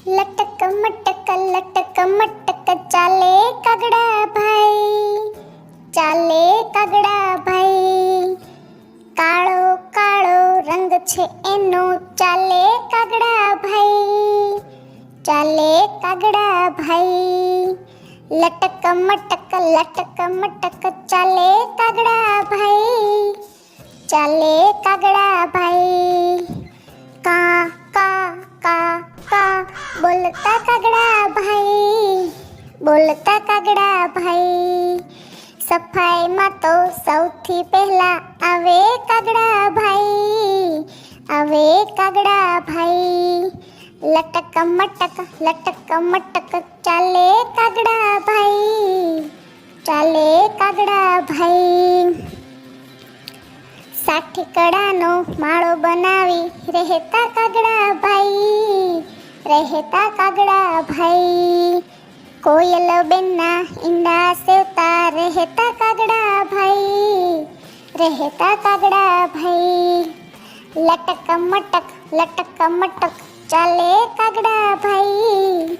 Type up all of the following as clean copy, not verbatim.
લટક મટક ચાલે કાગડા ભાઈ, ચાલે કાગડા ભાઈ. કાળો કાળો રંગ છે એનો, ચાલે કાગડા ભાઈ, ચાલે કાગડા ભાઈ. લટક મટક ચાલે કાગડા ભાઈ, ચાલે કાગડા ભાઈ. કા કા કા કા બોલતા કાગડા ભાઈ, બોલતા કાગડા ભાઈ. સફાઈમાં તો સૌથી પહેલા આવે કાગડા ભાઈ, આવે કાગડા ભાઈ. લટક મટક ચાલે કાગડા ભાઈ, ચાલે કાગડા ભાઈ. સાઠીકડાનો માળો બનાવી રહેતા કાગડા ભાઈ, રહેતા કાગડા ભાઈ. કોયલ બેનના ઈંડા સેવતા રહેતા કાગડા ભાઈ, રહેતા કાગડા ભાઈ. લટક મટક ચાલે કાગડા ભાઈ,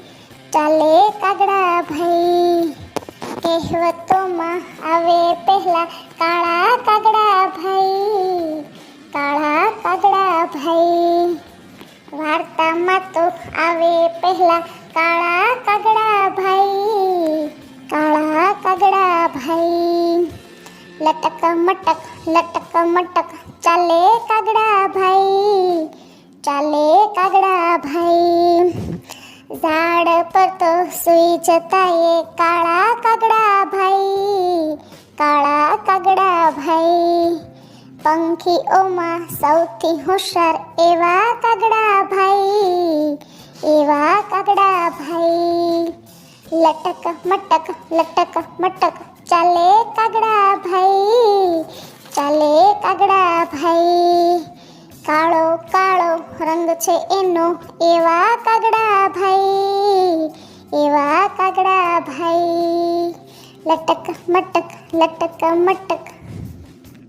ચાલે કાગડા ભાઈ. કહેવતોમાં આવે પહેલા કાળા કાગડા ભાઈ, કાળા કાગડા ભાઈ. વાર્તામાં તો આવે પહેલા કાળા કાગડા ભાઈ, કાળા કાગડા ભાઈ. લટક મટક ચાલે કાગડા ભાઈ, ચાલે કાગડા ભાઈ. ઝાડ પર તો સૂઈ જતા એ કાળા કાગડા ભાઈ, કાળા કાગડા ભાઈ. પંખીઓમાં સૌથી હોશિયાર એવા કાગડા ભાઈ, એવા કાગડા ભાઈ. લટક મટક ચાલે કાગડા ભાઈ, ચાલે કાગડા ભાઈ. કાળો કાળો રંગ છે એનો, એવા કાગડા ભાઈ, એવા કાગડા ભાઈ. લટક મટક